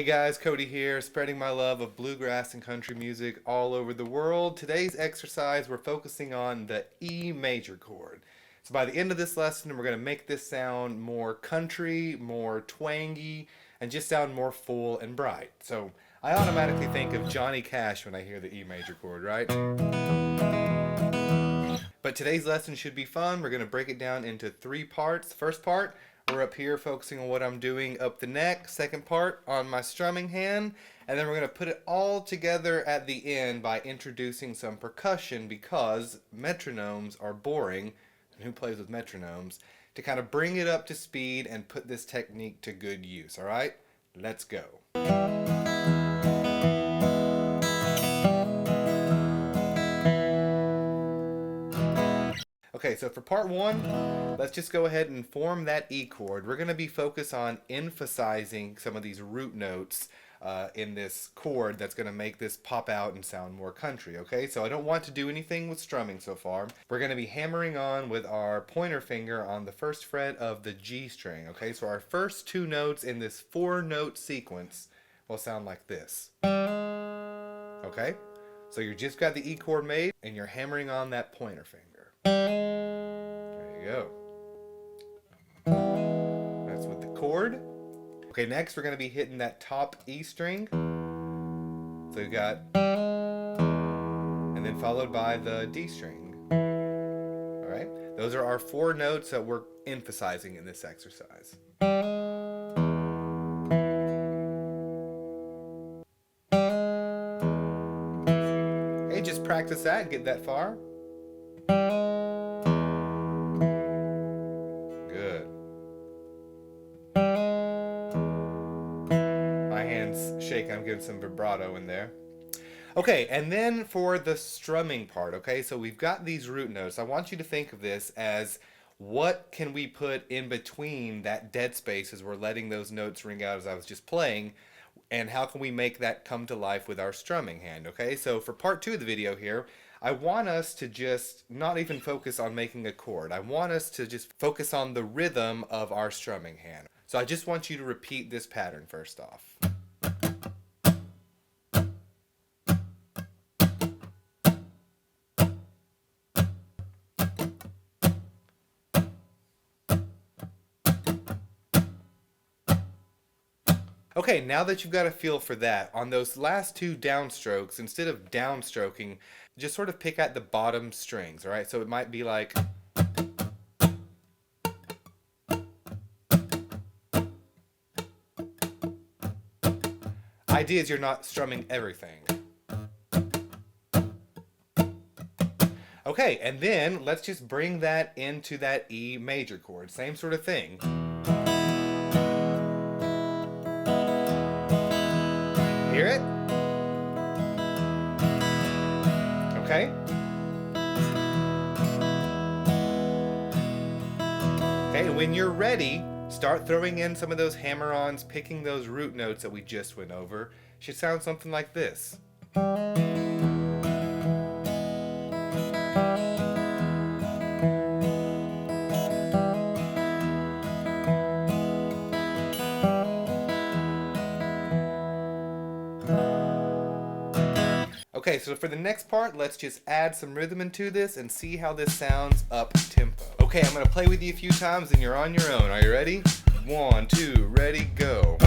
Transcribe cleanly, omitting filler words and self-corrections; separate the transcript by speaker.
Speaker 1: Hey guys, Cody here, spreading my love of bluegrass and country music all over the world. Today's exercise, we're focusing on the E major chord. So by the end of this lesson, we're going to make this sound more country, more twangy, and just sound more full and bright. So I automatically think of Johnny Cash when I hear the E major chord, right? But today's lesson should be fun. We're going to break it down into 3 parts. First part, we're up here focusing on what I'm doing up the neck. Second part, on my strumming hand. And then we're going to put it all together at the end by introducing some percussion, because metronomes are boring. And who plays with metronomes? To kind of bring it up to speed and put this technique to good use. All right? Let's go. Okay, so for part 1, let's just go ahead and form that E chord. We're going to be focused on emphasizing some of these root notes in this chord that's going to make this pop out and sound more country, okay? So I don't want to do anything with strumming so far. We're going to be hammering on with our pointer finger on the first fret of the G string, okay? So our first 2 notes in this 4-note sequence will sound like this, okay? So you just got the E chord made and you're hammering on that pointer finger. There you go. That's with the chord. Okay, next we're going to be hitting that top E string. So you got, and then followed by the D string. All right, those are our 4 notes that we're emphasizing in this exercise. Okay, just practice that and get that far. Good. My hands shake, I'm getting some vibrato in there. Okay, and then for the strumming part, okay, so we've got these root notes. I want you to think of this as, what can we put in between that dead space as we're letting those notes ring out as I was just playing, and how can we make that come to life with our strumming hand, okay? So for part 2 of the video here, I want us to just not even focus on making a chord. I want us to just focus on the rhythm of our strumming hand. So I just want you to repeat this pattern first off. Okay, now that you've got a feel for that, on those last 2 downstrokes, instead of downstroking, just sort of pick at the bottom strings, alright? So it might be like, idea is you're not strumming everything. Okay, and then let's just bring that into that E major chord. Same sort of thing. Hear it? Okay? Okay, when you're ready, start throwing in some of those hammer-ons, picking those root notes that we just went over. Should sound something like this. Okay, so for the next part, let's just add some rhythm into this and see how this sounds up-tempo. Okay, I'm going to play with you a few times and you're on your own. Are you ready? 1, 2, ready, go.